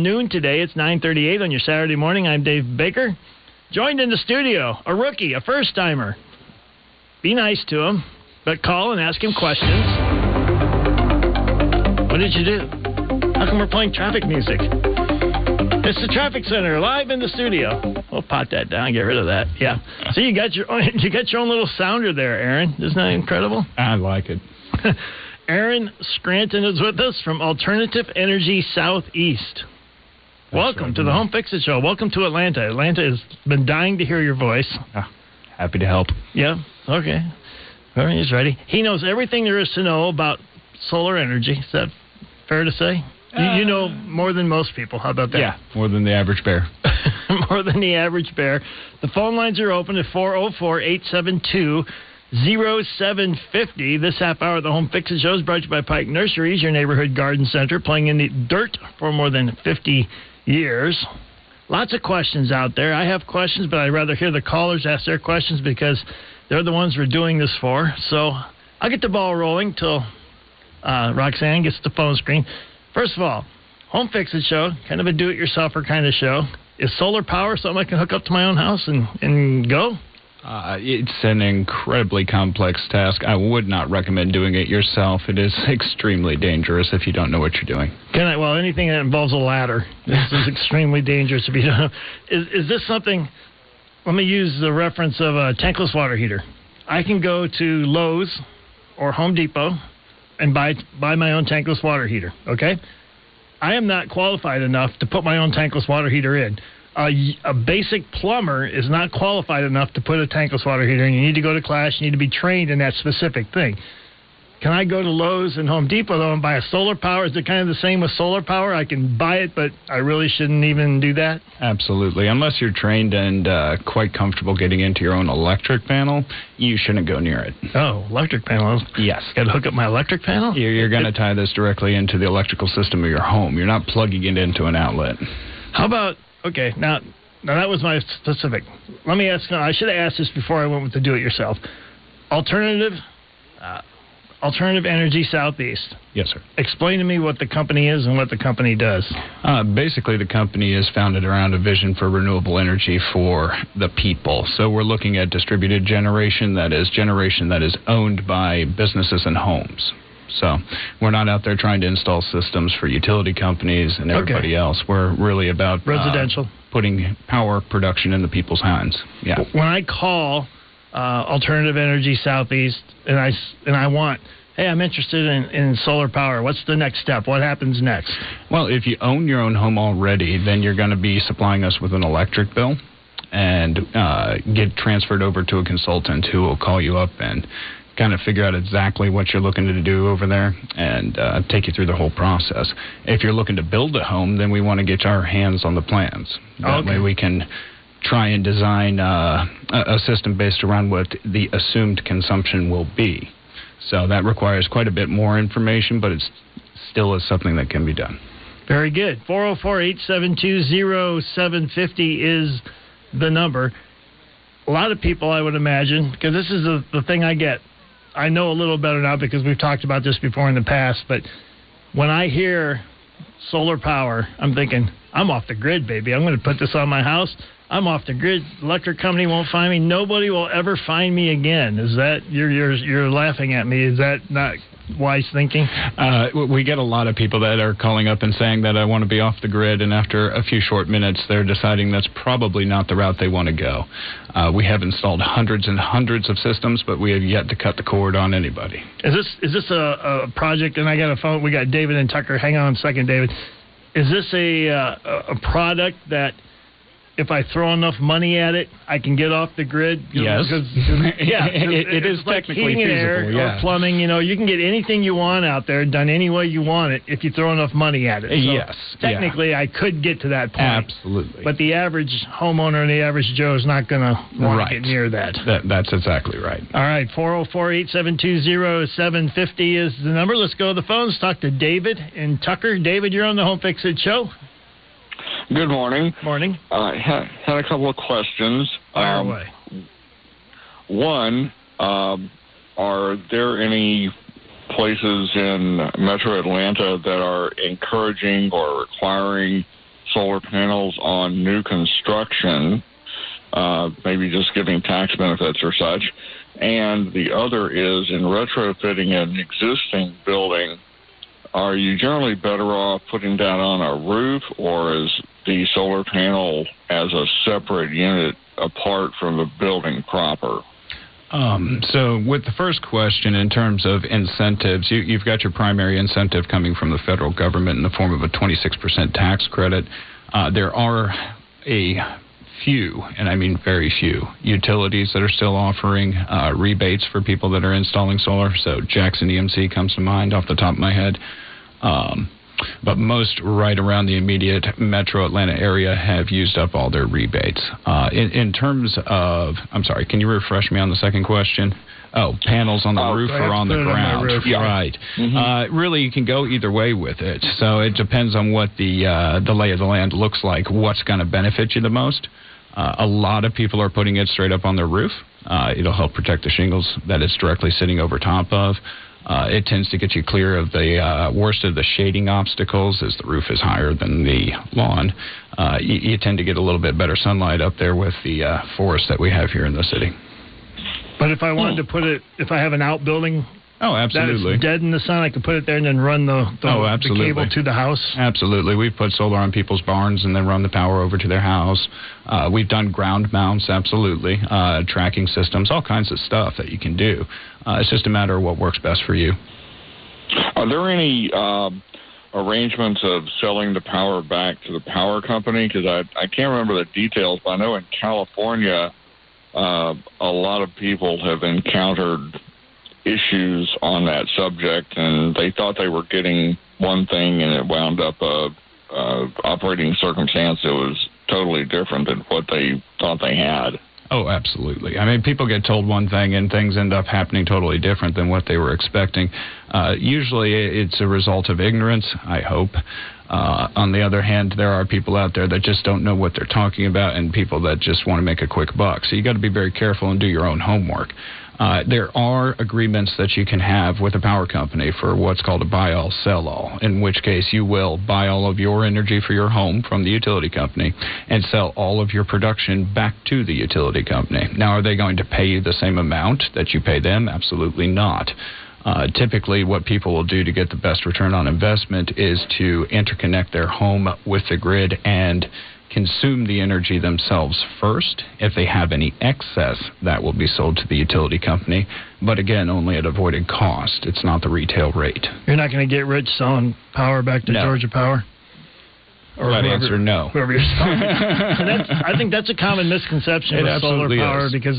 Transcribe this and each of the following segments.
noon today. It's 9:38 on your Saturday morning. I'm Dave Baker. Joined in the studio, a rookie, a first-timer. Be nice to him, but call and ask him questions. What did you do? How come we're playing traffic music? It's the Traffic Center, live in the studio. We'll pot that down, get rid of that. Yeah. So you got your own little sounder there, Aaron. Isn't that incredible? I like it. Aaron Scranton is with us from Alternative Energy Southeast. Welcome to the Home Fix It Show. Welcome to Atlanta. Atlanta has been dying to hear your voice. Happy to help. Yeah, okay. All right, he's ready. He knows everything there is to know about solar energy. Is that fair to say? You know more than most people. How about that? Yeah, more than the average bear. More than the average bear. The phone lines are open at 404-872-0750. This half hour of the Home Fix It Show is brought to you by Pike Nurseries, your neighborhood garden center, playing in the dirt for more than 50 years. Lots of questions out there. I have questions, but I'd rather hear the callers ask their questions because they're the ones we're doing this for. So I'll get the ball rolling till Roxanne gets the phone screen. First of all, Home Fix It Show, kind of a do-it-yourselfer kind of show. Is solar power something I can hook up to my own house and go? It's an incredibly complex task. I would not recommend doing it yourself. It is extremely dangerous if you don't know what you're doing. Well, anything that involves a ladder is extremely dangerous if you don't know. Is this something, let me use the reference of a tankless water heater. I can go to Lowe's or Home Depot and buy my own tankless water heater, okay? I am not qualified enough to put my own tankless water heater in. A basic plumber is not qualified enough to put a tankless water heater in. You need to go to class. You need to be trained in that specific thing. Can I go to Lowe's and Home Depot, though, and buy a solar power? Is it kind of the same with solar power? I can buy it, but I really shouldn't even do that? Absolutely. Unless you're trained and quite comfortable getting into your own electric panel, you shouldn't go near it. Oh, electric panel? Yes. Got to hook up my electric panel? You're going to tie this directly into the electrical system of your home. You're not plugging it into an outlet. How about, okay, now that was my specific. Let me ask, I should have asked this before I went with the do-it-yourself. Alternative Energy Southeast. Yes, sir. Explain to me what the company is and what the company does. Basically, the company is founded around a vision for renewable energy for the people. So we're looking at distributed generation that is owned by businesses and homes. So we're not out there trying to install systems for utility companies and everybody else. We're really about residential, putting power production in the people's hands. Yeah. When I call Alternative Energy Southeast and I want, hey, I'm interested in solar power, what's the next step? What happens next? Well, if you own your own home already, then you're going to be supplying us with an electric bill and get transferred over to a consultant who will call you up and kind of figure out exactly what you're looking to do over there and take you through the whole process. If you're looking to build a home, then we want to get our hands on the plans. That way we can try and design a system based around what the assumed consumption will be. So that requires quite a bit more information, but it still is something that can be done. Very good. 404-872-0750 is the number. A lot of people, I would imagine, because this is the thing I get. I know a little better now because we've talked about this before in the past, but when I hear solar power, I'm thinking, I'm off the grid, baby. I'm going to put this on my house. I'm off the grid. Electric company won't find me. Nobody will ever find me again. Is that, you're laughing at me. Is that not wise thinking? We get a lot of people that are calling up and saying that I want to be off the grid, and after a few short minutes, they're deciding that's probably not the route they want to go. We have installed hundreds and hundreds of systems, but we have yet to cut the cord on anybody. Is this a project? And I got a phone. We got David and Tucker. Hang on a second, David. Is this a product that, if I throw enough money at it, I can get off the grid? Yes. It is like technically heating and feasible. air or plumbing. You can get anything you want out there done any way you want it if you throw enough money at it. So yes. Technically, I could get to that point. Absolutely. But the average homeowner and the average Joe is not going to want to get near that. That's exactly right. All right. 404-872-0750 is the number. Let's go to the phones. Talk to David and Tucker. David, you're on the Home Fix It Show. Good morning. Morning. Had a couple of questions. Fire away. One, are there any places in Metro Atlanta that are encouraging or requiring solar panels on new construction, maybe just giving tax benefits or such. And the other is in retrofitting an existing building. Are you generally better off putting that on a roof, or is the solar panel as a separate unit apart from the building proper? So with the first question, in terms of incentives, you've got your primary incentive coming from the federal government in the form of a 26% tax credit. There are a few, and I mean very few, utilities that are still offering rebates for people that are installing solar. So Jackson EMC comes to mind off the top of my head. But most right around the immediate metro Atlanta area have used up all their rebates. In terms of, I'm sorry, can you refresh me on the second question? Oh, panels on the roof or on the ground? Yeah. Right. Mm-hmm. Really, you can go either way with it. So it depends on what the lay of the land looks like, what's going to benefit you the most. A lot of people are putting it straight up on their roof. It'll help protect the shingles that it's directly sitting over top of. It tends to get you clear of the worst of the shading obstacles as the roof is higher than the lawn. You tend to get a little bit better sunlight up there with the forest that we have here in the city. But if I wanted to put it, if I have an outbuilding absolutely. that is dead in the sun, I could put it there and then run the cable to the house? Absolutely. We've put solar on people's barns and then run the power over to their house. We've done ground mounts, absolutely. Tracking systems, all kinds of stuff that you can do. It's just a matter of what works best for you. Are there any arrangements of selling the power back to the power company? Because I can't remember the details, but I know in California a lot of people have encountered issues on that subject, and they thought they were getting one thing, and it wound up a operating circumstance that was totally different than what they thought they had. Oh, absolutely. I mean, people get told one thing and things end up happening totally different than what they were expecting. Usually it's a result of ignorance, I hope. On the other hand, there are people out there that just don't know what they're talking about and people that just want to make a quick buck. So you got to be very careful and do your own homework. There are agreements that you can have with a power company for what's called a buy all, sell all, in which case you will buy all of your energy for your home from the utility company and sell all of your production back to the utility company. Now, are they going to pay you the same amount that you pay them? Absolutely not. Typically, what people will do to get the best return on investment is to interconnect their home with the grid and consume the energy themselves first. If they have any excess, that will be sold to the utility company, but again, only at avoided cost. It's not the retail rate. You're not going to get rich selling power back to Georgia Power? Or that answer, no. Whoever you're selling. I think that's a common misconception with solar power, because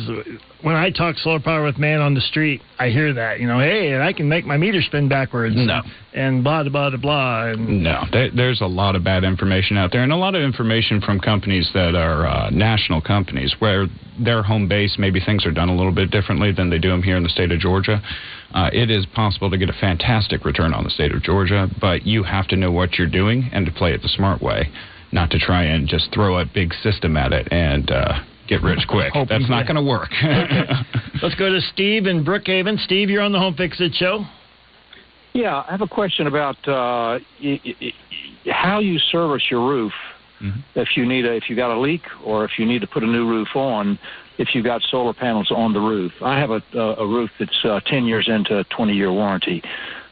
when I talk solar power with man on the street, I hear that, hey, and I can make my meter spin backwards. No. And blah, blah, blah, blah. No, there's a lot of bad information out there, and a lot of information from companies that are national companies where their home base, maybe things are done a little bit differently than they do them here in the state of Georgia. It is possible to get a fantastic return on the state of Georgia, but you have to know what you're doing and to play it the smart way, not to try and just throw a big system at it and get rich quick. That's not going to work. Okay. Let's go to Steve in Brookhaven. Steve, you're on the Home Fix It show. Yeah, I have a question about how you service your roof. Mm-hmm. If you got a leak, or if you need to put a new roof on, if you've got solar panels on the roof. I have a roof that's 10 years into a 20-year warranty.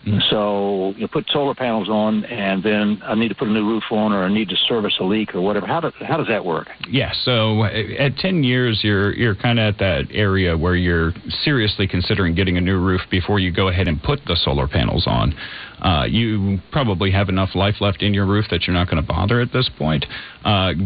Mm-hmm. So you put solar panels on, and then I need to put a new roof on, or I need to service a leak or whatever. How does that work? Yeah, so at 10 years, you're kind of at that area where you're seriously considering getting a new roof before you go ahead and put the solar panels on. You probably have enough life left in your roof that you're not going to bother at this point.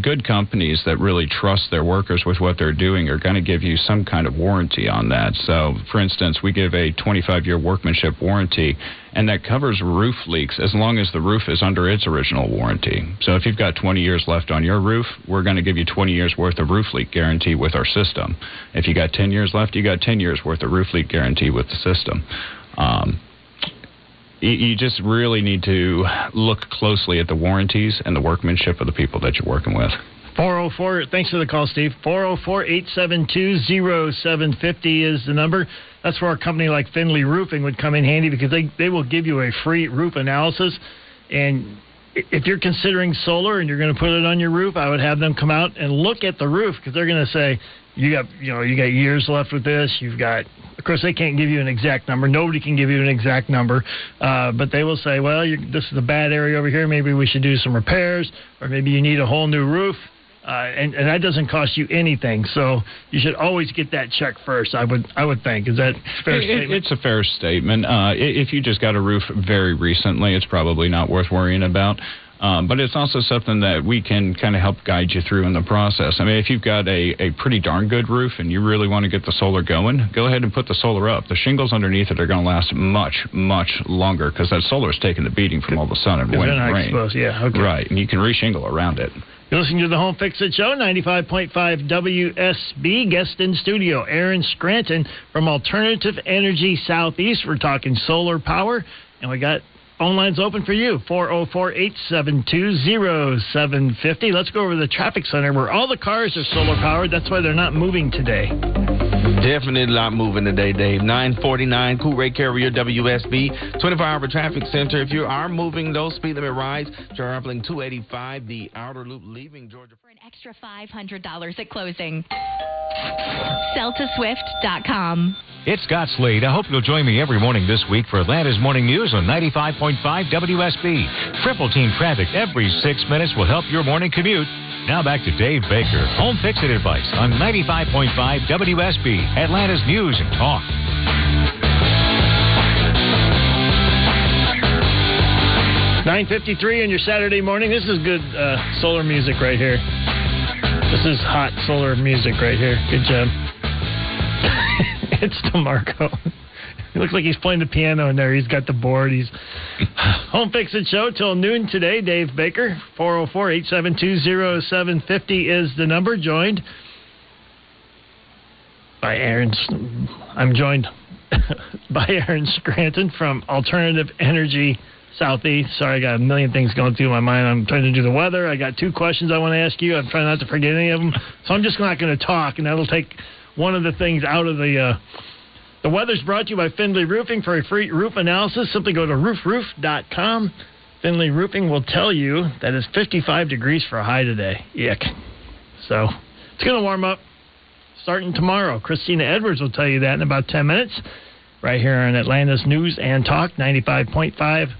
Good companies that really trust their workers with what they're doing are going to give you some kind of warranty on that. So, for instance, we give a 25-year workmanship warranty, and that covers roof leaks as long as the roof is under its original warranty. So if you've got 20 years left on your roof, we're going to give you 20 years worth of roof leak guarantee with our system. If you got 10 years left, you got 10 years worth of roof leak guarantee with the system. You just really need to look closely at the warranties and the workmanship of the people that you're working with. 404, thanks for the call, Steve. 404-872-0750 is the number. That's where a company like Finley Roofing would come in handy, because they will give you a free roof analysis. And if you're considering solar and you're going to put it on your roof, I would have them come out and look at the roof, because they're going to say, you got years left with this. Of course, they can't give you an exact number. Nobody can give you an exact number, but they will say, well, this is a bad area over here. Maybe we should do some repairs, or maybe you need a whole new roof. And that doesn't cost you anything, so you should always get that check first. I would think. Is that a fair statement? It's a fair statement. If you just got a roof very recently, it's probably not worth worrying about. But it's also something that we can kind of help guide you through in the process. I mean, if you've got a pretty darn good roof and you really want to get the solar going, go ahead and put the solar up. The shingles underneath it are going to last much, much longer, because that solar is taking the beating from all the sun and wind and rain. Exposed. Yeah, okay. Right, and you can re-shingle around it. You're listening to the Home Fix It Show, 95.5 WSB. Guest in studio, Aaron Scranton from Alternative Energy Southeast. We're talking solar power, and we got phone lines open for you, 404-872-0750. Let's go over to the traffic center where all the cars are solar powered. That's why they're not moving today. Definitely not moving today, Dave. 949, Cool Ray Carrier, WSB, 24-hour traffic center. If you are moving, those speed limit rides, traveling 285, the outer loop leaving Georgia. For an extra $500 at closing. SellToSwift.com. It's Scott Slade. I hope you'll join me every morning this week for Atlanta's Morning News on 95.5 WSB. Triple Team Traffic every 6 minutes will help your morning commute. Now back to Dave Baker. Home Fix It advice on 95.5 WSB. Atlanta's News and Talk. $9:53 on your Saturday morning. This is good solar music right here. This is hot solar music right here. Good job. It's DeMarco. It looks like he's playing the piano in there. He's got the board. He's Home Fix It Show till noon today. Dave Baker, 404-872-0750 is the number. Joined by I'm joined by Aaron Scranton from Alternative Energy Southeast. Sorry, I got a million things going through my mind. I'm trying to do the weather. I got 2 questions I want to ask you. I'm trying not to forget any of them. So I'm just not going to talk, and that'll take one of the things out of the weather's brought to you by Findlay Roofing. For a free roof analysis, simply go to roofroof.com. Findlay Roofing will tell you that it's 55 degrees for a high today. Yuck. So it's going to warm up starting tomorrow. Christina Edwards will tell you that in about 10 minutes right here on Atlanta's News and Talk, 95.5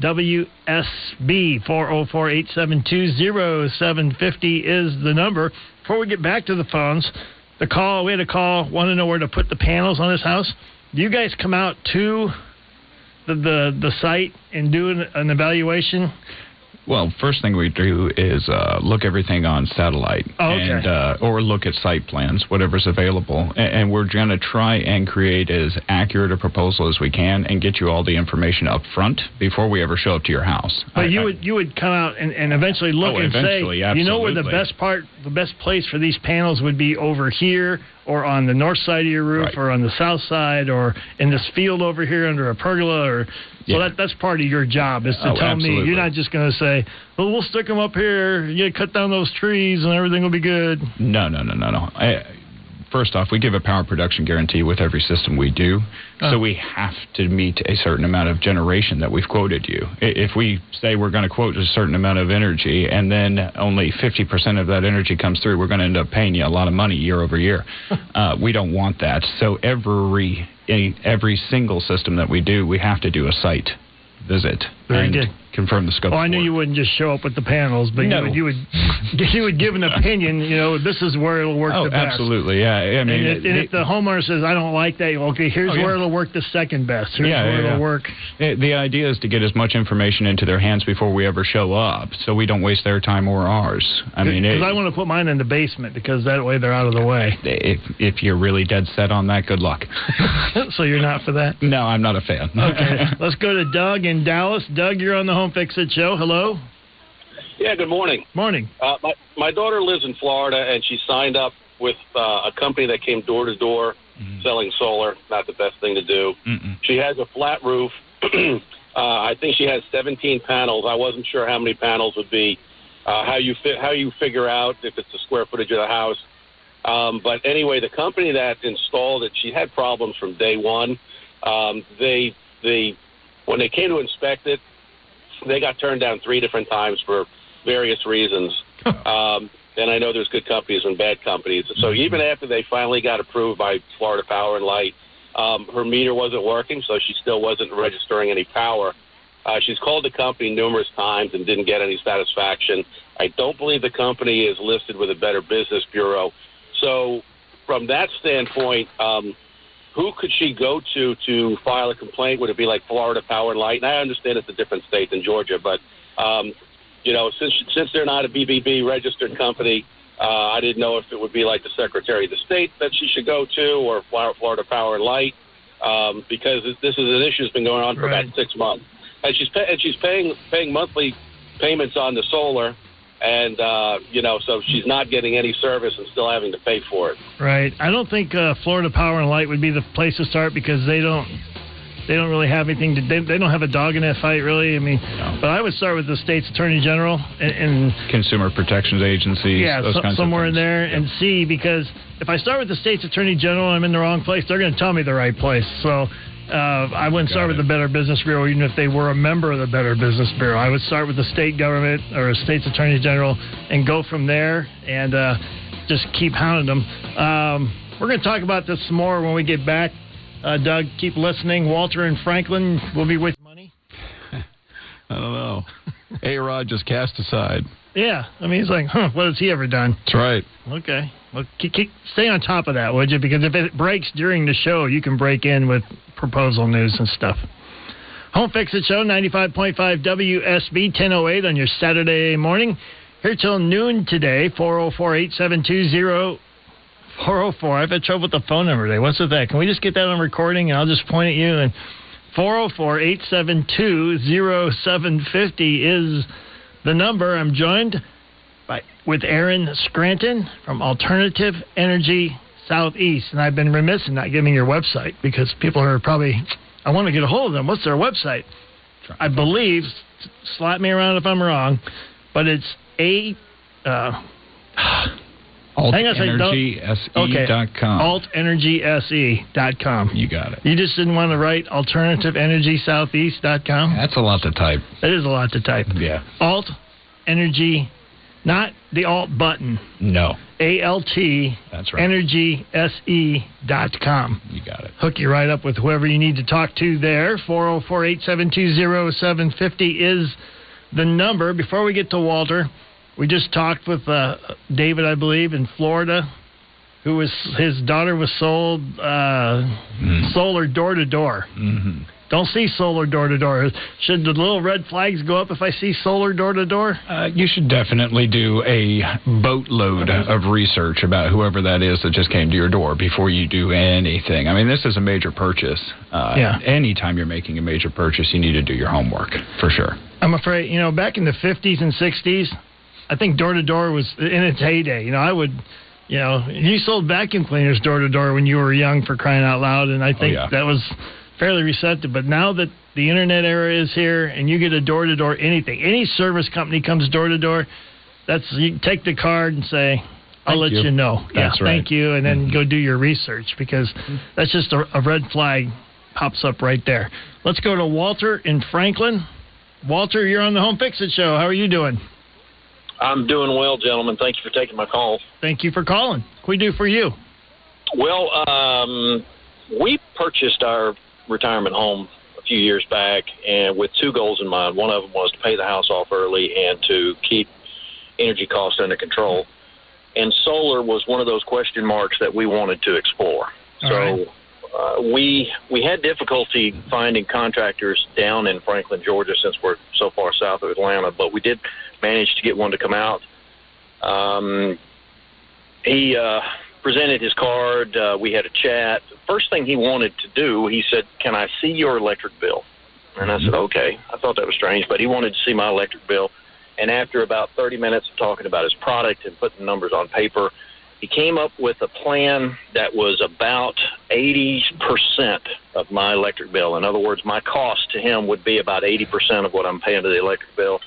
WSB. 404-872-0750 is the number. Before we get back to the phones, we had a call, want to know where to put the panels on this house. Do you guys come out to the site and do an evaluation? Well, first thing we do is look everything on satellite, or look at site plans, whatever's available, and we're going to try and create as accurate a proposal as we can and get you all the information up front before we ever show up to your house. But you would come out and eventually look and say, absolutely. You know where the best place for these panels would be over here, or on the north side of your roof, or on the south side, or in this field over here under a pergola, So that's part of your job, is to tell me. You're not just going to say, well, we'll stick them up here, you cut down those trees, and everything will be good. No. First off, we give a power production guarantee with every system we do, so we have to meet a certain amount of generation that we've quoted you. If we say we're going to quote a certain amount of energy and then only 50% of that energy comes through, we're going to end up paying you a lot of money year over year. We don't want that. So every single system that we do, we have to do a site visit and confirm the scope. Oh, I knew you wouldn't just show up with the panels, but you would give an opinion. This is where it'll work the best. Oh, absolutely, yeah. I mean, if the homeowner says, I don't like that, okay, here's where it'll work the second best. Here's where it'll work. The idea is to get as much information into their hands before we ever show up, so we don't waste their time or ours. Because I want to put mine in the basement, because that way they're out of the way. If you're really dead set on that, good luck. So you're not for that? No, I'm not a fan. Okay, let's go to Doug in Dallas. Doug, you're on the Home Fix It Show. Hello. Yeah, good morning. Morning. My daughter lives in Florida, and she signed up with a company that came door to door selling solar. Not the best thing to do. She has a flat roof. I think she has 17 panels. I wasn't sure how many panels would be. How you figure out if it's the square footage of the house. But anyway, the company that installed it, she had problems from day one. When they came to inspect it, they got turned down 3 different times for various reasons. And I know there's good companies and bad companies. So even after they finally got approved by Florida Power and Light, her meter wasn't working, so she still wasn't registering any power. She's called the company numerous times and didn't get any satisfaction. I don't believe the company is listed with a Better Business Bureau. So from that standpoint, who could she go to file a complaint? Would it be like Florida Power and Light? And I understand it's a different state than Georgia, but since they're not a BBB registered company, I didn't know if it would be like the Secretary of the State that she should go to, or Florida Power and Light, because this is an issue that's been going on for about 6 months, and she's paying monthly payments on the solar, and so she's not getting any service and still having to pay for it. Right. I don't think Florida Power and Light would be the place to start, because they don't really have anything they don't have a dog in that fight, really. I mean, but I would start with the state's attorney general and Consumer Protections Agencies. Yeah, those kinds somewhere of in there, and see, because if I start with the state's attorney general and I'm in the wrong place, they're going to tell me the right place. So I wouldn't start with the Better Business Bureau, even if they were a member of the Better Business Bureau. I would start with the state government or a state's attorney general and go from there, and just keep hounding them. We're going to talk about this some more when we get back. Doug, keep listening. Walter and Franklin will be with money. I don't know. A-Rod just cast aside. Yeah. I mean, he's like, what has he ever done? That's right. Okay. Well, stay on top of that, would you? Because if it breaks during the show, you can break in with proposal news and stuff. Home Fix It Show, 95.5 WSB, 10:08 on your Saturday morning. Here till noon today, 404-872-0404. I've had trouble with the phone number today. What's with that? Can we just get that on recording, and I'll just point at you? And 404-872-0750 is the number. I'm joined with Aaron Scranton from Alternative Energy Southeast. And I've been remiss in not giving your website, because people are probably, I want to get a hold of them. What's their website? I believe, slap me around if I'm wrong, but it's AltEnergySE.com. AltEnergySE.com. You got it. You just didn't want to write AlternativeEnergySoutheast.com? That's a lot to type. That is a lot to type. Yeah. Alt Energy, not the Alt button. No. ALT. That's right. EnergySE.com. You got it. Hook you right up with whoever you need to talk to there. 404-872-0750 is the number. Before we get to Walter, we just talked with David, I believe, in Florida, his daughter was sold solar door-to-door. Mm-hmm. Don't see solar door-to-door. Should the little red flags go up if I see solar door-to-door? You should definitely do a boatload of research about whoever that is that just came to your door before you do anything. I mean, this is a major purchase. Anytime you're making a major purchase, you need to do your homework, for sure. I'm afraid, back in the 50s and 60s, I think door-to-door was in its heyday. You sold vacuum cleaners door-to-door when you were young, for crying out loud, and I think that was fairly receptive. But now that the internet era is here and you get a door-to-door anything, any service company comes door-to-door, you take the card and say, I'll let you know. That's right. Thank you, and then go do your research, because that's just a red flag pops up right there. Let's go to Walter in Franklin. Walter, you're on the Home Fix It Show. How are you doing? I'm doing well, gentlemen. Thank you for taking my call. Thank you for calling. What can we do for you? Well, we purchased our retirement home a few years back, and with 2 goals in mind. One of them was to pay the house off early and to keep energy costs under control. And solar was one of those question marks that we wanted to explore. We had difficulty finding contractors down in Franklin, Georgia, since we're so far south of Atlanta, but we did manage to get one to come out. He presented his card. We had a chat. First thing he wanted to do, he said, "Can I see your electric bill?" And I said, okay. I thought that was strange, but he wanted to see my electric bill. And after about 30 minutes of talking about his product and putting numbers on paper, he came up with a plan that was about 80% of my electric bill. In other words, my cost to him would be about 80% of what I'm paying to the electric bill.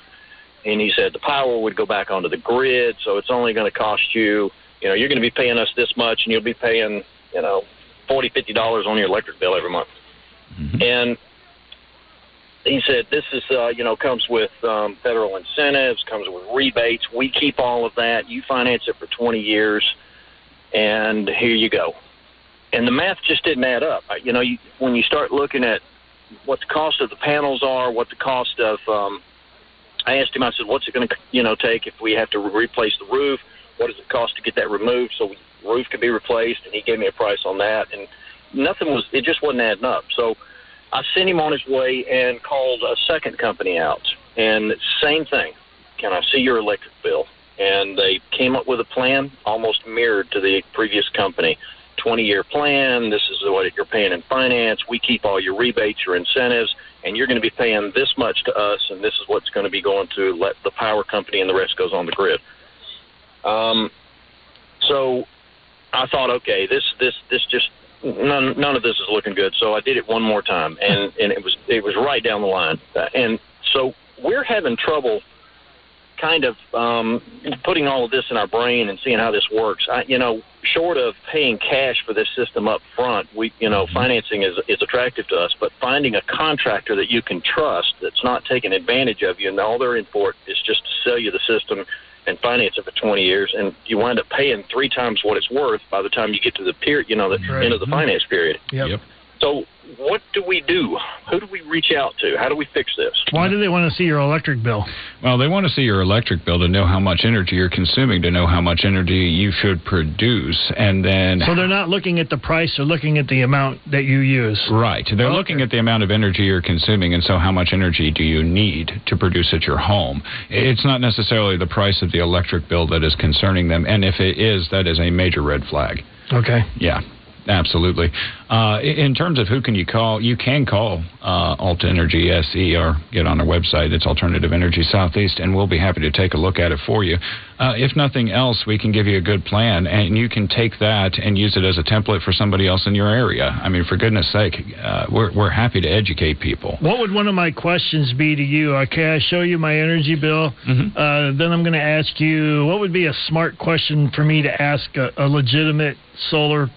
And he said the power would go back onto the grid, so it's only going to cost you, you're going to be paying us this much, and you'll be paying, $40, $50 on your electric bill every month. Mm-hmm. And he said, this is, comes with federal incentives, comes with rebates. We keep all of that. You finance it for 20 years, and here you go. And the math just didn't add up. When you start looking at what the cost of the panels are, what the cost of I asked him, I said, what's it going to take if we have to replace the roof? What does it cost to get that removed so the roof can be replaced? And he gave me a price on that. And it just wasn't adding up. So I sent him on his way and called a second company out. And same thing. Can I see your electric bill? And they came up with a plan almost mirrored to the previous company. 20-year plan. This is what you're paying in finance. We keep all your rebates, your incentives, and you're going to be paying this much to us, and this is what's going to be going to let the power company, and the rest goes on the grid. So I thought, okay, this just none of this is looking good. So I did it one more time, and it was right down the line. And so we're having trouble kind of putting all of this in our brain and seeing how this works. Short of paying cash for this system up front, financing is attractive to us, but finding a contractor that you can trust that's not taking advantage of you, and all they're in for is just to sell you the system and finance it for 20 years, and you wind up paying 3 times what it's worth by the time you get to the period, the end of the finance period. Yep. So what do we do? Who do we reach out to? How do we fix this? Why do they want to see your electric bill? Well, they want to see your electric bill to know how much energy you're consuming, to know how much energy you should produce, and then... So they're not looking at the price, they're looking at the amount that you use. Right. They're looking at the amount of energy you're consuming, and so how much energy do you need to produce at your home. It's not necessarily the price of the electric bill that is concerning them, and if it is, that is a major red flag. Okay. Yeah. Absolutely. In terms of who can you call, you can call Alta Energy SE or get on our website. It's Alternative Energy Southeast, and we'll be happy to take a look at it for you. If nothing else, we can give you a good plan, and you can take that and use it as a template for somebody else in your area. I mean, for goodness sake, we're happy to educate people. What would one of my questions be to you? Okay, I show you my energy bill. Mm-hmm. Then I'm going to ask you, what would be a smart question for me to ask a legitimate solar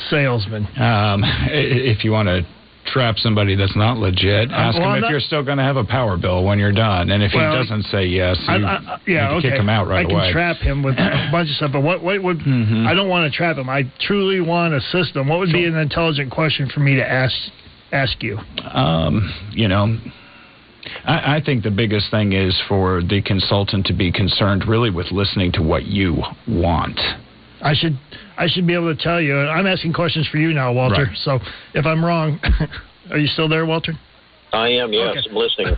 salesman? If you want to trap somebody that's not legit, ask him if you're still going to have a power bill when you're done. And if he doesn't say yes, you kick him out right away. I can trap him with a bunch of stuff, but what would I don't want to trap him. I truly want a system. What would be an intelligent question for me to ask you? I think the biggest thing is for the consultant to be concerned really with listening to what you want. I should be able to tell you. I'm asking questions for you now, Walter. Right. So if I'm wrong, are you still there, Walter? I am. Yes, okay. I'm listening.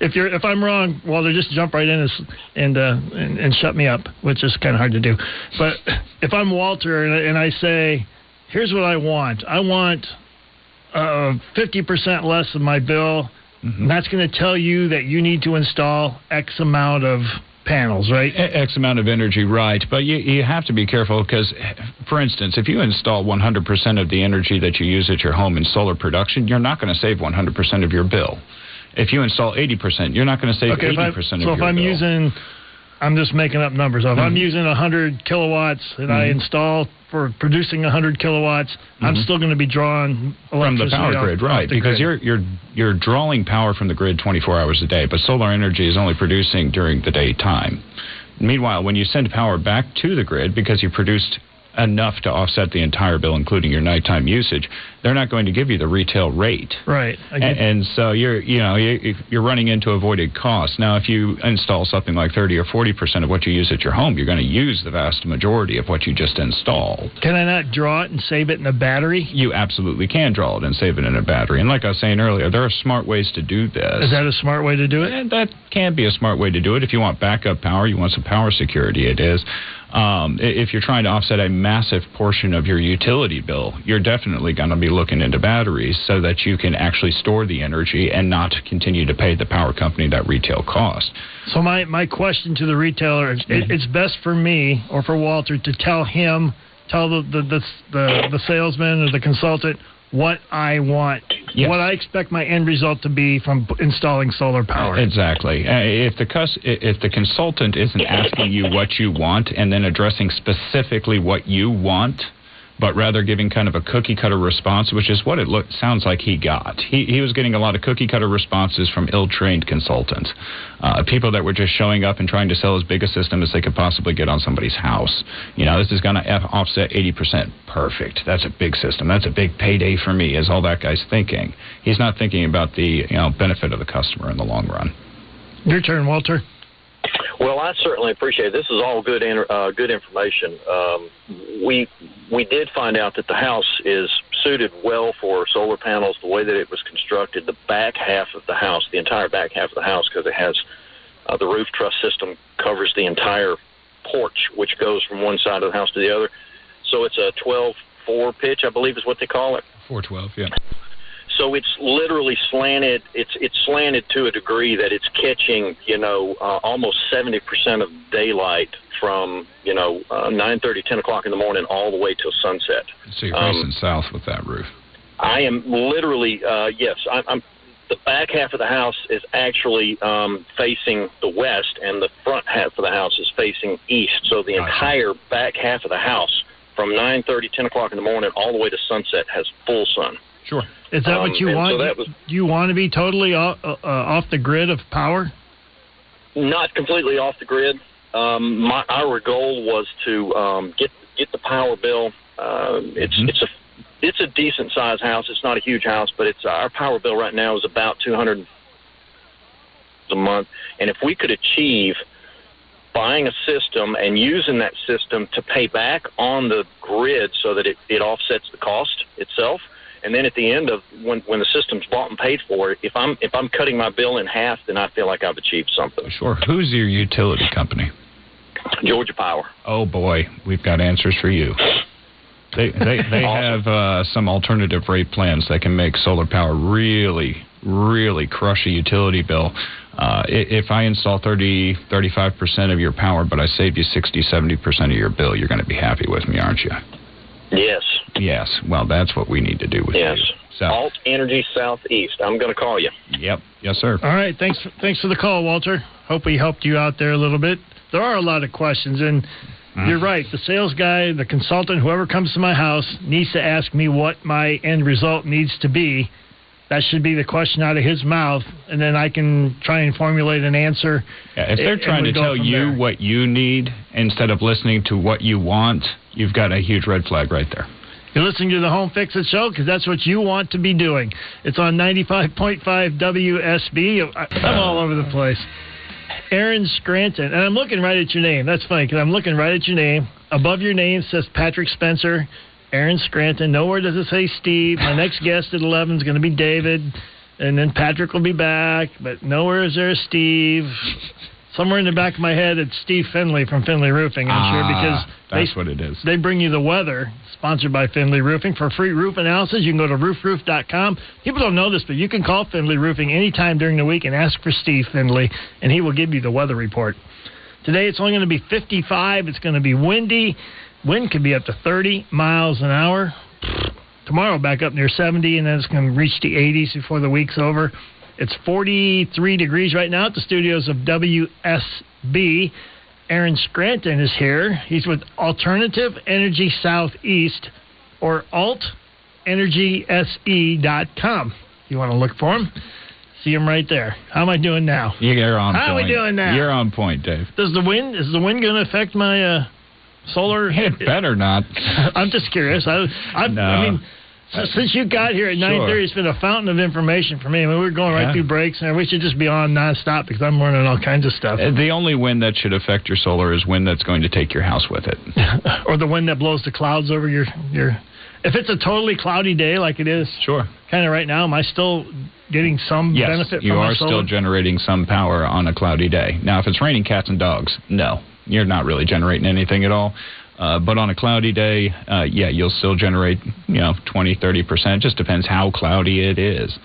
If I'm wrong, Walter, just jump right in and shut me up, which is kind of hard to do. But if I'm Walter and I say, here's what I want. I want 50% less of my bill. Mm-hmm. And that's going to tell you that you need to install X amount of panels, right? X amount of energy, right. But you have to be careful because, for instance, if you install 100% of the energy that you use at your home in solar production, you're not going to save 100% of your bill. If you install 80%, you're not going to save 80% of your bill. So if I'm using, I'm just making up numbers. If I'm using 100 kilowatts and I install for producing 100 kilowatts, I'm still going to be drawing electricity from the power grid, right? Because you're drawing power from the grid 24 hours a day, but solar energy is only producing during the daytime. Meanwhile, when you send power back to the grid because you produced enough to offset the entire bill, including your nighttime usage, they're not going to give you the retail rate. Right. And so you're running into avoided costs. Now, if you install something like 30 or 40% of what you use at your home, you're going to use the vast majority of what you just installed. Can I not draw it and save it in a battery? You absolutely can draw it and save it in a battery. And like I was saying earlier, there are smart ways to do this. Is that a smart way to do it? And that can be a smart way to do it. If you want backup power, you want some power security, it is. If you're trying to offset a massive portion of your utility bill, you're definitely going to be looking into batteries so that you can actually store the energy and not continue to pay the power company that retail cost. So my question to the retailer is, it's best for me or for Walter to tell the salesman or the consultant what I want, what I expect my end result to be from installing solar power. Exactly. If the consultant isn't asking you what you want and then addressing specifically what you want, but rather giving kind of a cookie-cutter response, which is what it sounds like he got. He was getting a lot of cookie-cutter responses from ill-trained consultants, people that were just showing up and trying to sell as big a system as they could possibly get on somebody's house. This is going to offset 80%. Perfect. That's a big system. That's a big payday for me, is all that guy's thinking. He's not thinking about the benefit of the customer in the long run. Your turn, Walter. Well, I certainly appreciate it. This is all good information. We did find out that the house is suited well for solar panels. The way that it was constructed, the back half of the house, the entire back half of the house, because it has the roof truss system covers the entire porch, which goes from one side of the house to the other. So it's a 12-4 pitch, I believe is what they call it. 412, yeah. So it's literally slanted. It's slanted to a degree that it's catching, almost 70% of daylight from, 9:30, 10 o'clock in the morning all the way till sunset. So you're facing south with that roof. I am literally, yes. I'm the back half of the house is actually facing the west, and the front half of the house is facing east. So the entire back half of the house, from 9:30, 10 o'clock in the morning all the way to sunset, has full sun. Sure. Is that what you want? So do you want to be totally off the grid of power? Not completely off the grid. Our goal was to get the power bill. It's a decent sized house. It's not a huge house, but our power bill right now is about $200 a month. And if we could achieve buying a system and using that system to pay back on the grid so that it offsets the cost itself. And then at the end of when the system's bought and paid for, if I'm cutting my bill in half, then I feel like I've achieved something. Sure. Who's your utility company? Georgia Power. Oh boy, we've got answers for you. They awesome. Have some alternative rate plans that can make solar power really, really crush a utility bill. If I install 30-35% of your power, but I save you 60-70% of your bill, you're going to be happy with me, aren't you? Yes. Yes. Well, that's what we need to do with you. Yes. Alt Energy Southeast. I'm going to call you. Yep. Yes, sir. All right. Thanks for the call, Walter. Hope we helped you out there a little bit. There are a lot of questions, and you're right. The sales guy, the consultant, whoever comes to my house needs to ask me what my end result needs to be. That should be the question out of his mouth, and then I can try and formulate an answer. Yeah, if they're trying to tell you what you need instead of listening to what you want, you've got a huge red flag right there. You're listening to the Home Fix It Show because that's what you want to be doing. It's on 95.5 WSB. I'm all over the place. Aaron Scranton, and I'm looking right at your name. That's funny because I'm looking right at your name. Above your name says Patrick Spencer. Aaron Scranton. Nowhere does it say Steve. My next guest at 11 is going to be David, and then Patrick will be back, but nowhere is there a Steve. Somewhere in the back of my head, it's Steve Finley from Finley Roofing, I'm sure, because that's what it is. They bring you the weather, sponsored by Finley Roofing. For free roof analysis, you can go to roofroof.com. People don't know this, but you can call Finley Roofing anytime during the week and ask for Steve Finley, and he will give you the weather report. Today, it's only going to be 55. It's going to be windy. Wind could be up to 30 miles an hour. Tomorrow, back up near 70, and then it's going to reach the 80s before the week's over. It's 43 degrees right now at the studios of WSB. Aaron Scranton is here. He's with Alternative Energy Southeast, or altenergysE.com. You want to look for him? See him right there. How am I doing now? You're on point. How are we doing now? You're on point, Dave. Is the wind going to affect my solar? It better not. I'm just curious. I mean, since you got here at 9:30, it's been a fountain of information for me. I mean, we're going right through breaks, and we should just be on nonstop because I'm learning all kinds of stuff. The only wind that should affect your solar is wind that's going to take your house with it. Or the wind that blows the clouds over your... If it's a totally cloudy day like it is kind of right now, am I still getting some benefit from my solar? You are still generating some power on a cloudy day. Now, if it's raining cats and dogs, no. You're not really generating anything at all. But on a cloudy day, you'll still generate, 20-30%. Just depends how cloudy it is.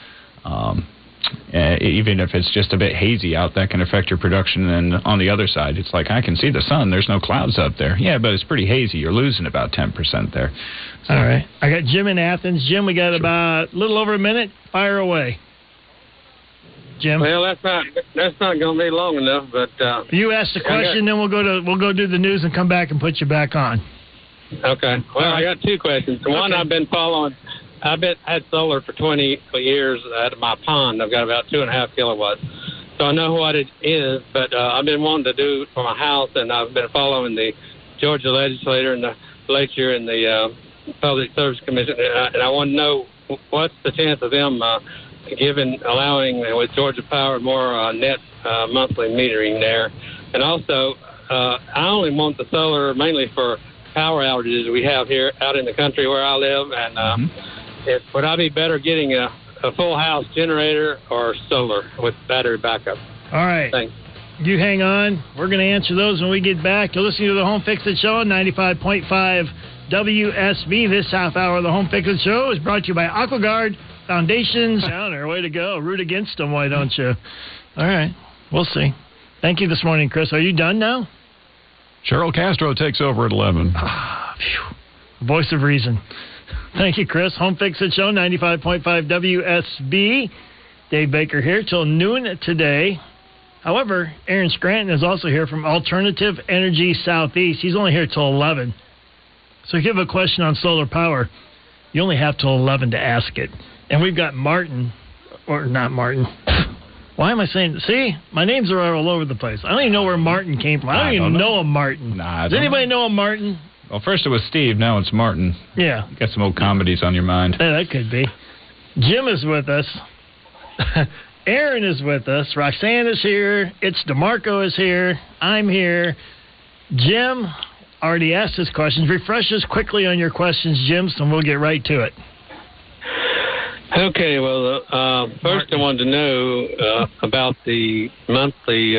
Even if it's just a bit hazy out, that can affect your production. And on the other side, it's like, I can see the sun. There's no clouds up there. Yeah, but it's pretty hazy. You're losing about 10% there. So. All right. I got Jim in Athens. Jim, we got about a little over a minute. Fire away. Jim? Well, that's not going to be long enough. But you ask the question, then we'll go do the news and come back and put you back on. Okay. Well, I got two questions. One, Okay. I've been following. Had solar for 20 years at my pond. I've got about 2.5 kilowatts. So I know what it is, but I've been wanting to do it for my house, and I've been following the Georgia legislature and the Public Service Commission, and I want to know what's the chance of them allowing with Georgia Power more net monthly metering there. And also, I only want the solar mainly for power outages we have here out in the country where I live, and would I be better getting a full house generator or solar with battery backup? All right. Thanks. You hang on. We're going to answer those when we get back. You're listening to the Home Fix It Show on 95.5 WSB. This half hour of the Home Fix It Show is brought to you by AquaGuard Foundations. Down there, way to go. Root against them, why don't you? All right. We'll see. Thank you this morning, Chris. Are you done now? Cheryl Castro takes over at 11. Voice of reason. Thank you, Chris. Home Fix It Show, 95.5 WSB. Dave Baker here till noon today. However, Aaron Scranton is also here from Alternative Energy Southeast. He's only here till 11. So if you have a question on solar power, you only have till 11 to ask it. And we've got Martin, or not Martin. Why am I saying? See, my names are all over the place. I don't even know where Martin came from. I don't even know a Martin. Does anybody know a Martin? Well, first it was Steve, now it's Martin. Yeah. You got some old comedies on your mind. Yeah, that could be. Jim is with us. Aaron is with us. Roxanne is here. It's DeMarco is here. I'm here. Jim already asked his questions. Refresh us quickly on your questions, Jim, so we'll get right to it. Okay, well, first I wanted to know about the monthly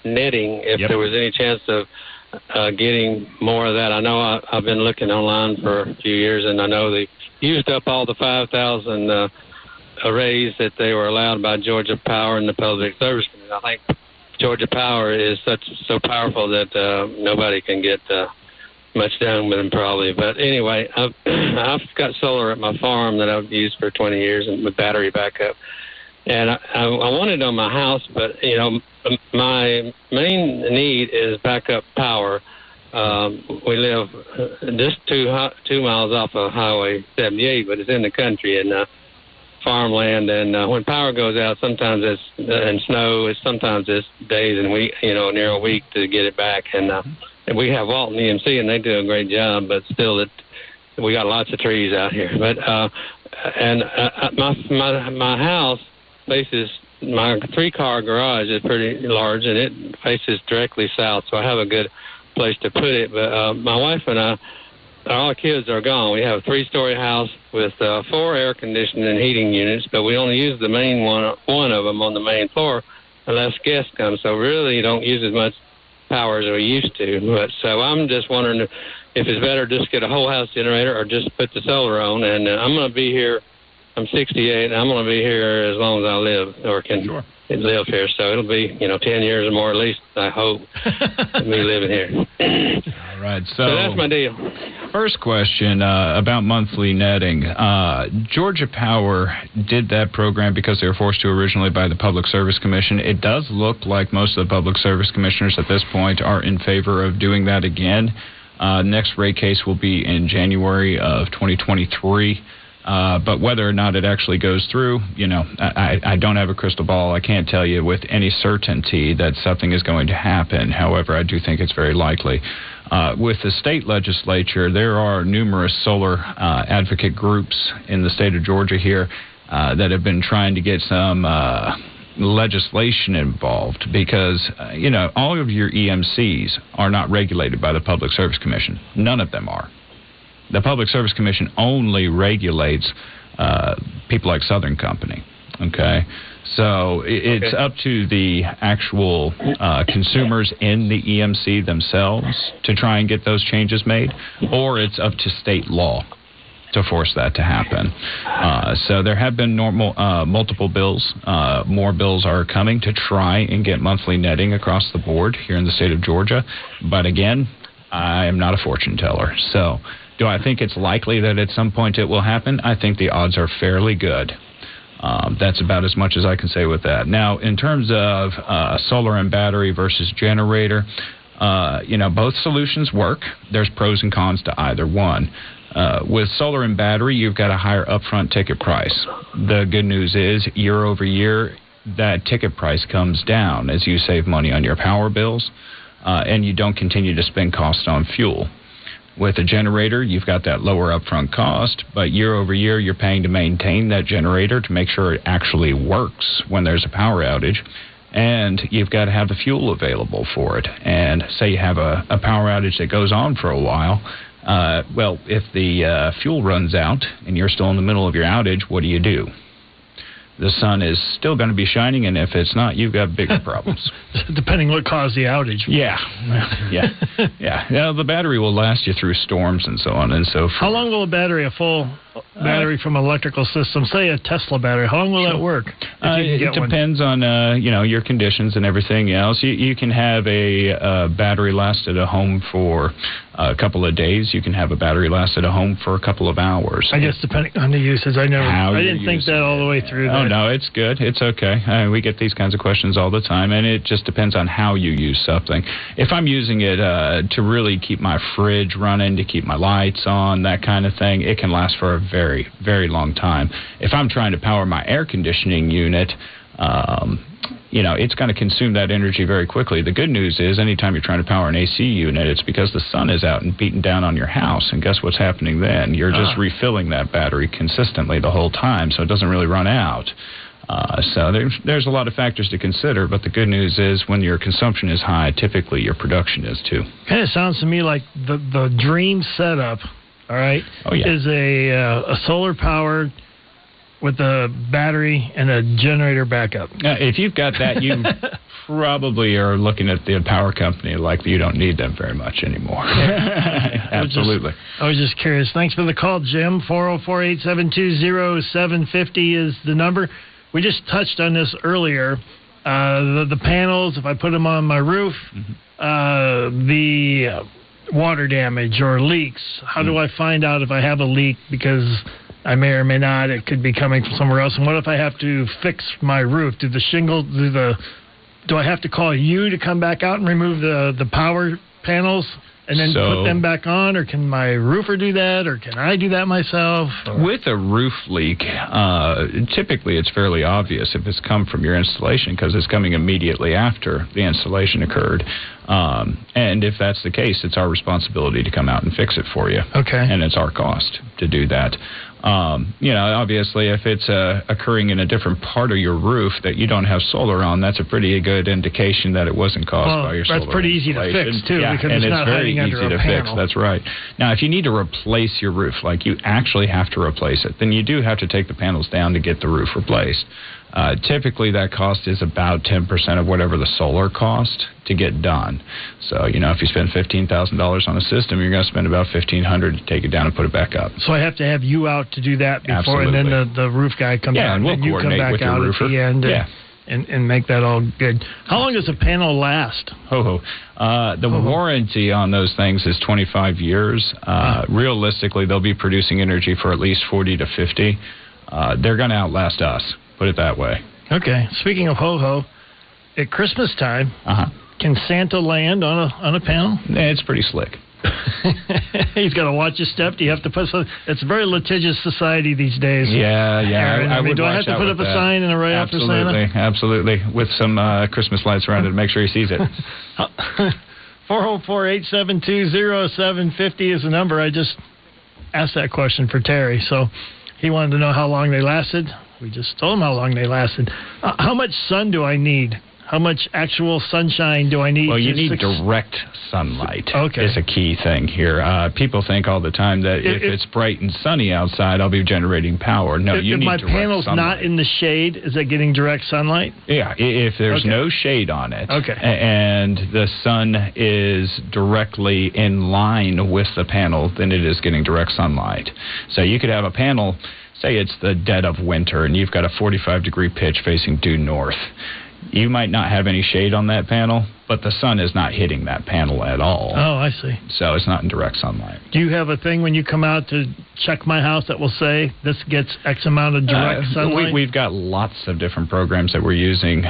netting, if there was any chance of getting more of that. I know I've been looking online for a few years, and I know they used up all the 5,000 arrays that they were allowed by Georgia Power and the Public Service Commission. I think Georgia Power is so powerful that nobody can get much done with them probably. But anyway, I've got solar at my farm that I've used for 20 years and with battery backup. And I want it on my house, but, my main need is backup power. We live just 2 miles off of Highway 78, but it's in the country and farmland. And when power goes out, sometimes it's and snow. Sometimes it's days and week, near a week to get it back. And we have Walton EMC, and they do a great job. But still, we got lots of trees out here. But my house faces. My 3-car garage is pretty large, and it faces directly south, so I have a good place to put it. But my wife and I, all our kids are gone. We have a 3-story house with 4 air conditioning and heating units, but we only use the main one of them on the main floor unless guests come. So really, you don't use as much power as we used to. But so I'm just wondering if it's better just get a whole house generator or just put the solar on. And I'm going to be here. I'm 68, and I'm going to be here as long as I live or can live here. So it'll be, 10 years or more at least, I hope, me living here. All right. So that's my deal. First question about monthly netting. Georgia Power did that program because they were forced to originally by the Public Service Commission. It does look like most of the Public Service Commissioners at this point are in favor of doing that again. Next rate case will be in January of 2023. But whether or not it actually goes through, I don't have a crystal ball. I can't tell you with any certainty that something is going to happen. However, I do think it's very likely. With the state legislature, there are numerous solar advocate groups in the state of Georgia here that have been trying to get some legislation involved because, all of your EMCs are not regulated by the Public Service Commission. None of them are. The Public Service Commission only regulates people like Southern Company, okay? So it's up to the actual consumers in the EMC themselves to try and get those changes made, or it's up to state law to force that to happen. So there have been multiple bills. More bills are coming to try and get monthly netting across the board here in the state of Georgia. But again, I am not a fortune teller, so... Do I think it's likely that at some point it will happen? I think the odds are fairly good. That's about as much as I can say with that. Now, in terms of solar and battery versus generator, Both solutions work. There's pros and cons to either one. With solar and battery, you've got a higher upfront ticket price. The good news is, year over year, that ticket price comes down as you save money on your power bills, and you don't continue to spend costs on fuel. With a generator, you've got that lower upfront cost, but year over year, you're paying to maintain that generator to make sure it actually works when there's a power outage. And you've got to have the fuel available for it. And say you have a power outage that goes on for a while. If the fuel runs out and you're still in the middle of your outage, what do? The sun is still going to be shining, and if it's not, you've got bigger problems. Depending what caused the outage. Yeah. The battery will last you through storms and so on and so forth. How long will a full battery from an electrical system, say a Tesla battery, how long will that work? It depends on your conditions and everything else. You can have a battery last at a home for a couple of days. You can have a battery last at a home for a couple of hours. I guess depending on the usage. I didn't think that all the way through. Oh, no, it's good. It's okay. We get these kinds of questions all the time, and it just depends on how you use something. If I'm using it to really keep my fridge running, to keep my lights on, that kind of thing, it can last for a very, very long time. If I'm trying to power my air conditioning unit, it's going to consume that energy very quickly. The good news is anytime you're trying to power an AC unit, it's because the sun is out and beating down on your house. And guess what's happening then? You're just refilling that battery consistently the whole time, so it doesn't really run out. So there's a lot of factors to consider, but the good news is when your consumption is high, typically your production is too. Kind of sounds to me like the dream setup, all right, is a solar powered with a battery and a generator backup. If you've got that, you probably are looking at the power company like you don't need them very much anymore. Absolutely. I was just curious. Thanks for the call, Jim. 404-872-0750 is the number. We just touched on this earlier. The panels, if I put them on my roof, the water damage or leaks. How do I find out if I have a leak? Because I may or may not. It could be coming from somewhere else. And what if I have to fix my roof? Do I have to call you to come back out and remove the power panels and then put them back on, or can my roofer do that, or can I do that myself? With a roof leak, typically it's fairly obvious if it's come from your installation because it's coming immediately after the installation occurred. And if that's the case, it's our responsibility to come out and fix it for you. Okay. And it's our cost to do that. Obviously, if it's occurring in a different part of your roof that you don't have solar on, that's a pretty good indication that it wasn't caused by your solar. That's pretty easy to fix, too, because and it's not hiding under a panel. Very easy to fix. That's right. Now, if you need to replace your roof, like you actually have to replace it, then you do have to take the panels down to get the roof replaced. Typically, that cost is about 10% of whatever the solar cost to get done. So, if you spend $15,000 on a system, you're going to spend about $1,500 to take it down and put it back up. So I have to have you out to do that before, Absolutely. and then the roof guy comes out, and we'll you come back with out your roofer. at the end and make that all good. How long does a panel last? The warranty on those things is 25 years. Realistically, they'll be producing energy for at least 40 to 50. They're going to outlast us. Put it that way. Okay. Speaking of ho-ho, at Christmas time, can Santa land on a panel? It's pretty slick. He's got to watch his step. Do you have to put some? It's a very litigious society these days. Yeah. Do I have to put up a sign and a write-up for Santa? Absolutely. With some Christmas lights around it to make sure he sees it. 404-872-0750 is the number. I just asked that question for Terry, so he wanted to know how long they lasted. We just told him how long they lasted. How much sun do I need? How much actual sunshine do I need? Well, you need direct sunlight. Okay. Is a key thing here. People think all the time that if it's bright and sunny outside, I'll be generating power. No, you need direct sunlight. If my panel's not in the shade, is it getting direct sunlight? Yeah, if there's no shade on it, and the sun is directly in line with the panel, then it is getting direct sunlight. So you could have a panel, say it's the dead of winter, and you've got a 45-degree pitch facing due north. You might not have any shade on that panel, but the sun is not hitting that panel at all. Oh, I see. So it's not in direct sunlight. Do you have a thing when you come out to check my house that will say this gets X amount of direct sunlight? We've got lots of different programs that we're using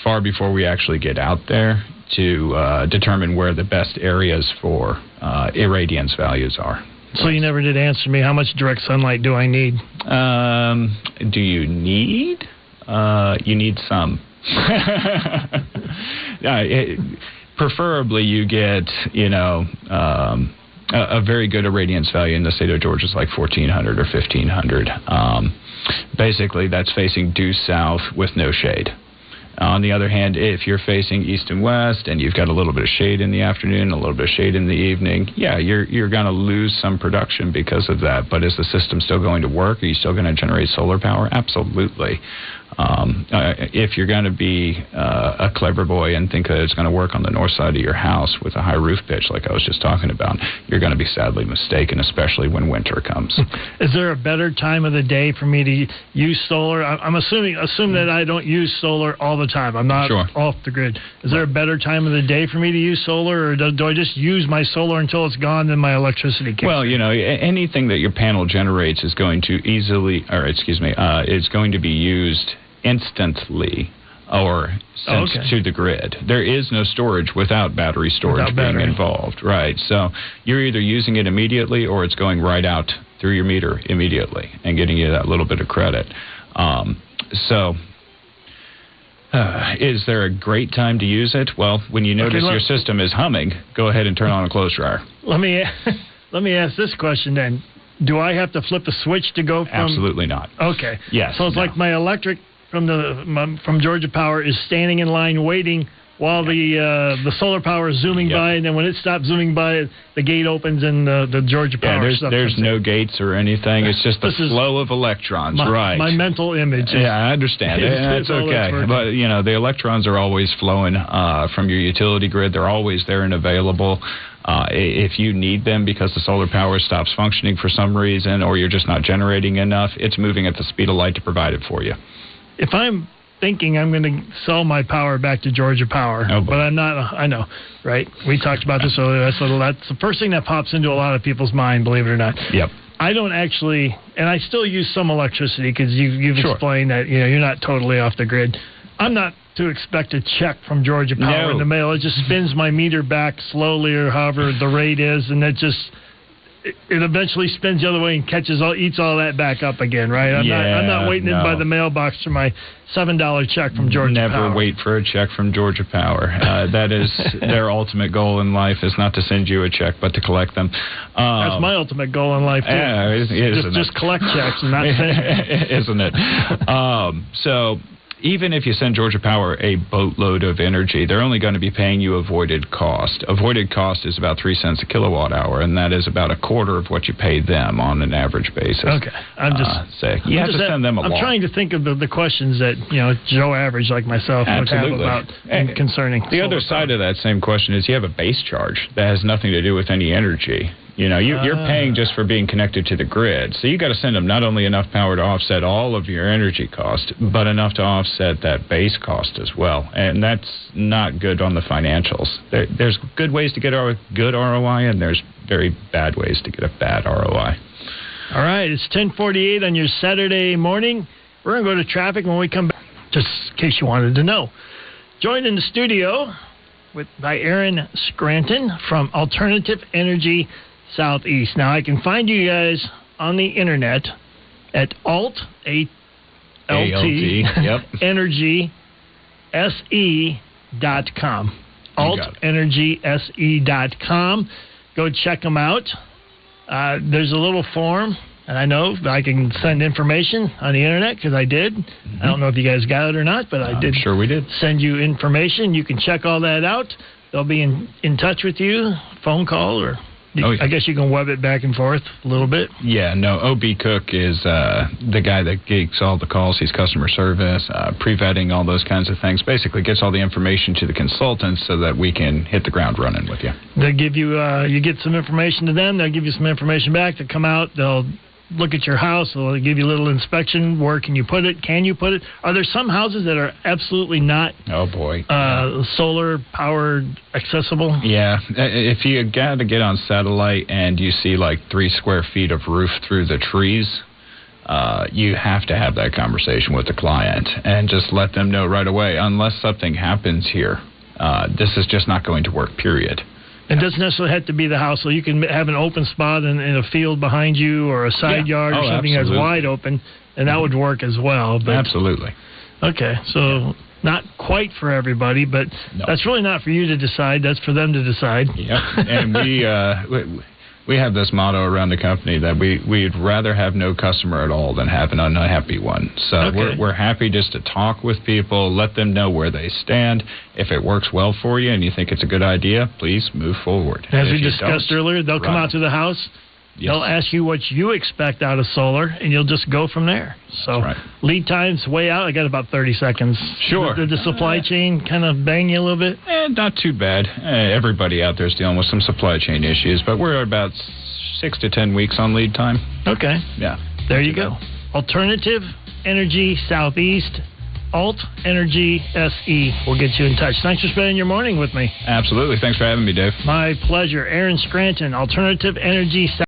far before we actually get out there to determine where the best areas for irradiance values are. So you never did answer me. How much direct sunlight do I need? Do you need? You need some. Preferably you get, a very good irradiance value in the state of Georgia is like 1,400 or 1,500. Basically, that's facing due south with no shade. On the other hand, if you're facing east and west and you've got a little bit of shade in the afternoon, a little bit of shade in the evening, you're going to lose some production because of that. But is the system still going to work? Are you still going to generate solar power? Absolutely. If you're going to be a clever boy and think that it's going to work on the north side of your house with a high roof pitch like I was just talking about, you're going to be sadly mistaken, especially when winter comes. Is there a better time of the day for me to use solar? I'm assume that I don't use solar all the time. I'm not off the grid. Is there a better time of the day for me to use solar, or do I just use my solar until it's gone, then my electricity kicks in? Anything that your panel generates is going to is going to be used instantly or sent to the grid. There is no storage without battery storage being involved, right? So you're either using it immediately or it's going right out through your meter immediately and getting you that little bit of credit. Is there a great time to use it? Well, when you notice your system is humming, go ahead and turn on a clothes dryer. Let me ask this question then. Do I have to flip a switch to go from... Absolutely not. Okay. Yes. So it's like my electric from Georgia Power is standing in line waiting while the solar power is zooming by, and then when it stops zooming by, the gate opens and the Georgia Power stuff. There's no gates or anything. It's just the flow of electrons, right? My mental image. I understand. That's okay. But, the electrons are always flowing from your utility grid. They're always there and available. If you need them because the solar power stops functioning for some reason or you're just not generating enough, it's moving at the speed of light to provide it for you. If I'm thinking I'm going to sell my power back to Georgia Power, but I'm not, I know, right? We talked about this earlier. That's the first thing that pops into a lot of people's mind, believe it or not. Yep. I don't actually, and I still use some electricity because you've explained that you're not totally off the grid. I'm not to expect a check from Georgia Power in the mail. It just spins my meter back slowly or however the rate is, and it eventually spins the other way and eats all that back up again, right? I'm not waiting in by the mailbox for my $7 check from Georgia Power. Never wait for a check from Georgia Power. That is their ultimate goal in life, is not to send you a check, but to collect them. That's my ultimate goal in life, too. Just collect checks and not send. Isn't it? So even if you send Georgia Power a boatload of energy, they're only going to be paying you avoided cost. Avoided cost is about 3 cents a kilowatt hour, and that is about a quarter of what you pay them on an average basis. Okay. You have to send them a lot. I'm trying to think of the questions that, Joe Average like myself would have about concerning the other side of that same question is you have a base charge that has nothing to do with any energy. You're paying just for being connected to the grid. So you got to send them not only enough power to offset all of your energy cost, but enough to offset that base cost as well. And that's not good on the financials. There's good ways to get a good ROI, and there's very bad ways to get a bad ROI. All right, it's 10:48 on your Saturday morning. We're going to go to traffic when we come back, just in case you wanted to know. Joined in the studio by Aaron Scranton from Alternative Energy Southeast. Now, I can find you guys on the internet at AltEnergySE.com. AltEnergySE.com. Go check them out. There's a little form, and I know I can send information on the internet because I did. I don't know if you guys got it or not, but I did. Sure we did. Send you information. You can check all that out. They'll be in touch with you, phone call, or I guess you can web it back and forth a little bit. Yeah, no, O.B. Cook is the guy that gets all the calls. He's customer service, pre-vetting, all those kinds of things. Basically gets all the information to the consultants so that we can hit the ground running with you. They'll give you, you get some information to them. They'll give you some information back. They'll come out. They'll look at your house. They'll give you a little inspection. Where can you put it? Can you put it? Are there some houses that are absolutely not solar powered accessible? Yeah. If you got to get on satellite and you see like 3 square feet of roof through the trees, you have to have that conversation with the client and just let them know right away, unless something happens here. this is just not going to work, period. It doesn't necessarily have to be the house. So you can have an open spot in a field behind you or a side yard or something that's wide open, and that would work as well. But, absolutely. Okay, so not quite for everybody, but that's really not for you to decide. That's for them to decide. Yeah, and we have this motto around the company that we'd rather have no customer at all than have an unhappy one. So we're happy just to talk with people, let them know where they stand. If it works well for you and you think it's a good idea, please move forward. As we discussed earlier, they'll come out to the house. Yes. They'll ask you what you expect out of solar, and you'll just go from there. So lead time's way out. I got about 30 seconds. Sure. Did the supply chain kind of bang you a little bit? Not too bad. Everybody out there is dealing with some supply chain issues, but we're about 6 to 10 weeks on lead time. Okay. Yeah. There you go. Alternative Energy Southeast. Alt Energy SE will get you in touch. Thanks for spending your morning with me. Absolutely. Thanks for having me, Dave. My pleasure. Aaron Scranton, Alternative Energy Southeast.